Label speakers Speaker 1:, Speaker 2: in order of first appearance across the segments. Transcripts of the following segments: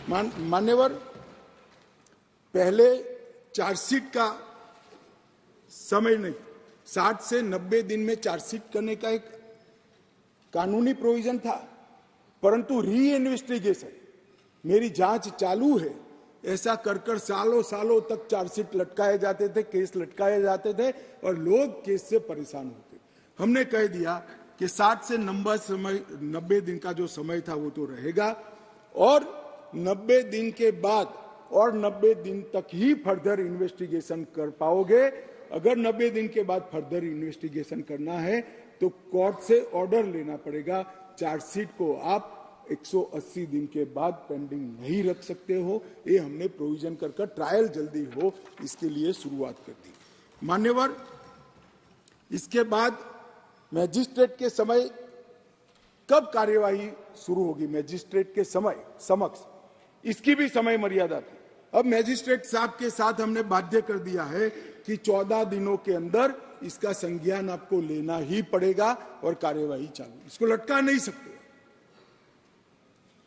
Speaker 1: मान्यवर, पहले चार्जशीट का समय नहीं, 60 से 90 दिन में चार्जशीट करने का एक कानूनी प्रोविजन था, परंतु री इन्वेस्टिगेशन, मेरी जांच चालू है, ऐसा कर सालों सालों तक चार्जशीट लटकाए जाते थे, केस लटकाए जाते थे और लोग केस से परेशान होते। हमने कह दिया कि 60 से 90 दिन का जो समय था वो तो रहेगा और 90 दिन के बाद और 90 दिन तक ही फर्दर इन्वेस्टिगेशन कर पाओगे। अगर 90 दिन के बाद फर्दर इन्वेस्टिगेशन करना है तो कोर्ट से ऑर्डर लेना पड़ेगा। चार्जशीट को आप 180 दिन के बाद पेंडिंग नहीं रख सकते हो। ये हमने प्रोविजन कर ट्रायल जल्दी हो इसके लिए शुरुआत कर दी। मान्यवर, इसके बाद मैजिस्ट्रेट के समय कब कार्यवाही शुरू होगी, मैजिस्ट्रेट के समय समक्ष, इसकी भी समय मर्यादा थी। अब मैजिस्ट्रेट साहब के साथ हमने बाध्य कर दिया है कि 14 दिनों के अंदर इसका संज्ञान आपको लेना ही पड़ेगा और कार्यवाही चालू, इसको लटका नहीं सकते।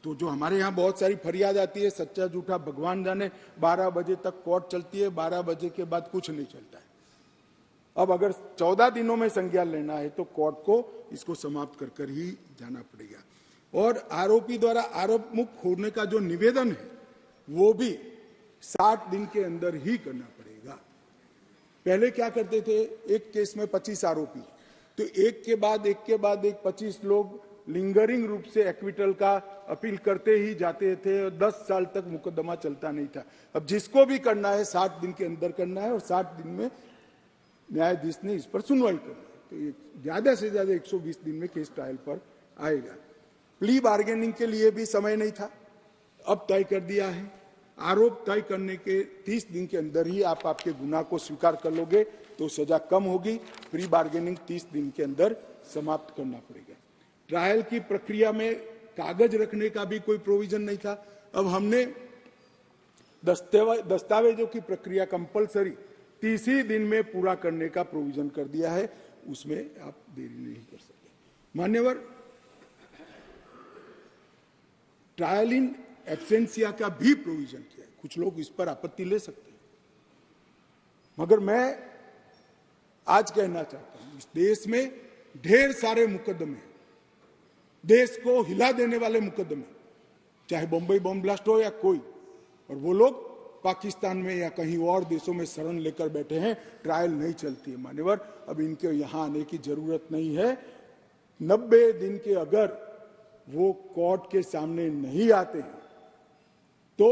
Speaker 1: तो जो हमारे यहाँ बहुत सारी फरियाद आती है, सच्चा झूठा भगवान जाने, 12 बजे तक कोर्ट चलती है, 12 बजे के बाद कुछ नहीं चलता है। अब अगर 14 दिनों में संज्ञान लेना है तो कोर्ट को इसको समाप्त कर ही जाना पड़ेगा। और आरोपी द्वारा आरोप मुक्त होने का जो निवेदन है वो भी 60 दिन के अंदर ही करना पड़ेगा। पहले क्या करते थे, एक केस में 25 आरोपी, तो एक के बाद एक 25 लोग लिंगरिंग रूप से एक्विटल का अपील करते ही जाते थे और 10 साल तक मुकदमा चलता नहीं था। अब जिसको भी करना है 60 दिन के अंदर करना है और 60 दिन में न्यायाधीश ने इस पर सुनवाई करनी है। तो ये ज्यादा से ज्यादा 120 दिन में केस ट्रायल पर आएगा। प्ली बार्गेनिंग के लिए भी समय नहीं था, अब तय कर दिया है। आरोप तय करने के 30 दिन के अंदर ही आप आपके गुनाह को स्वीकार कर लोगे तो सजा कम होगी। प्री बार्गेनिंग 30 दिन के अंदर समाप्त करना पड़ेगा। ट्रायल की प्रक्रिया में कागज रखने का भी कोई प्रोविजन नहीं था। अब हमने दस्तावेजों की प्रक्रिया कंपलसरी 30 ही दिन में पूरा करने का प्रोविजन कर दिया है, उसमें आप देरी नहीं कर सकते। मान्यवर, ट्रायल इन एब्सेंसिया का भी प्रोविजन किया है। कुछ लोग इस पर आपत्ति ले सकते हैं, मगर मैं आज कहना चाहता हूं, इस देश में ढेर सारे मुकदमे, देश को हिला देने वाले मुकदमे, चाहे बम्बई बम ब्लास्ट हो या कोई, और वो लोग पाकिस्तान में या कहीं और देशों में शरण लेकर बैठे हैं, ट्रायल नहीं चलती है। मान्यवर, अब इनके यहां आने की जरूरत नहीं है। 90 दिन के अगर वो कोर्ट के सामने नहीं आते हैं तो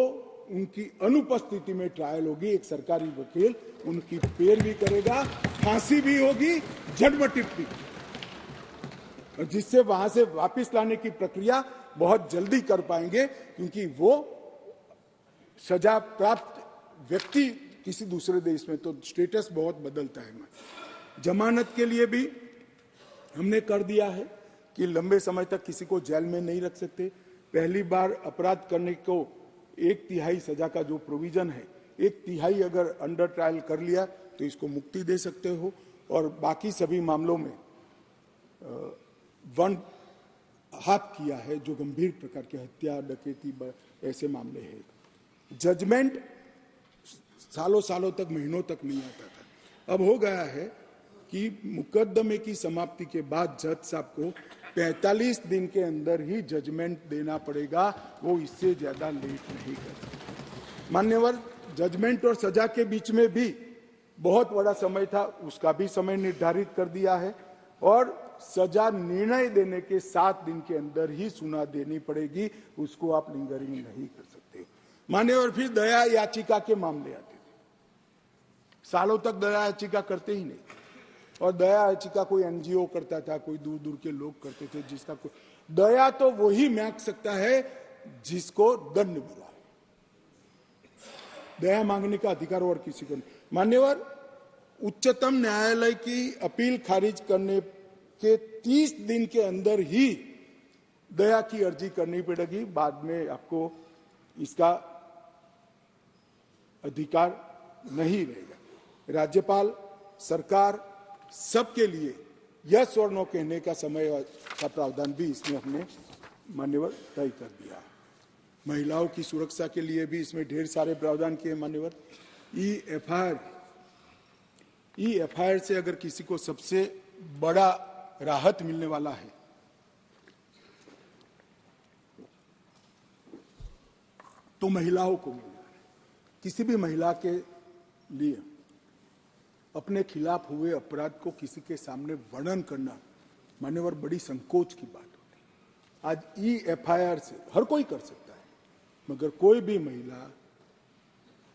Speaker 1: उनकी अनुपस्थिति में ट्रायल होगी। एक सरकारी वकील उनकी पैरवी करेगा, फांसी भी होगी, जन्मटिप्पणी, और जिससे वहां से वापस लाने की प्रक्रिया बहुत जल्दी कर पाएंगे, क्योंकि वो सजा प्राप्त व्यक्ति किसी दूसरे देश में तो स्टेटस बहुत बदलता है। जमानत के लिए भी हमने कर दिया है कि लंबे समय तक किसी को जेल में नहीं रख सकते। पहली बार अपराध करने को 1/3 सजा का जो प्रोविजन है, 1/3 अगर अंडर ट्रायल कर लिया तो इसको मुक्ति दे सकते हो, और बाकी सभी मामलों में 1/2 किया है जो गंभीर प्रकार के हत्या, डकैती, ऐसे मामले हैं। जजमेंट सालों सालों तक, महीनों तक नहीं आता था। अब हो गया है कि मुकदमे की समाप्ति के बाद जज साहब को 45 दिन के अंदर ही जजमेंट देना पड़ेगा, वो इससे ज्यादा लेट नहीं कर सकते। मान्यवर, जजमेंट और सजा के बीच में भी बहुत बड़ा समय था, उसका भी समय निर्धारित कर दिया है, और सजा निर्णय देने के 7 दिन के अंदर ही सुना देनी पड़ेगी, उसको आप लिंगरिंग नहीं कर सकते। मान्यवर, फिर दया याचिका के मामले आते थे। सालों तक दया याचिका करते ही नहीं, और दया याचिका कोई एनजीओ करता था, कोई दूर दूर के लोग करते थे, जिसका कोई दया तो वही मांग सकता है जिसको दंड मिला है। दया मांगने का अधिकार और किसी को नहीं। मान्यवर, उच्चतम न्यायालय की अपील खारिज करने के 30 दिन के अंदर ही दया की अर्जी करनी पड़ेगी, बाद में आपको इसका अधिकार नहीं रहेगा। राज्यपाल, सरकार, सबके लिए यस और नो कहने का समय का प्रावधान भी इसमें हमने मान्यवर तय कर दिया। महिलाओं की सुरक्षा के लिए भी इसमें ढेर सारे प्रावधान किए मान्यवर। ई-एफआईआर से अगर किसी को सबसे बड़ा राहत मिलने वाला है तो महिलाओं को मिल रहा है। किसी भी महिला के लिए अपने खिलाफ हुए अपराध को किसी के सामने वर्णन करना मान्यवर बड़ी संकोच की बात होती है। आज ई-एफआईआर से हर कोई कर सकता है, मगर कोई भी महिला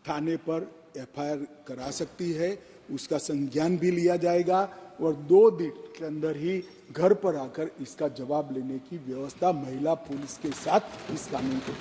Speaker 1: थाने पर एफआईआर करा सकती है, उसका संज्ञान भी लिया जाएगा और 2 दिन के अंदर ही घर पर आकर इसका जवाब लेने की व्यवस्था महिला पुलिस के साथ इस कानून को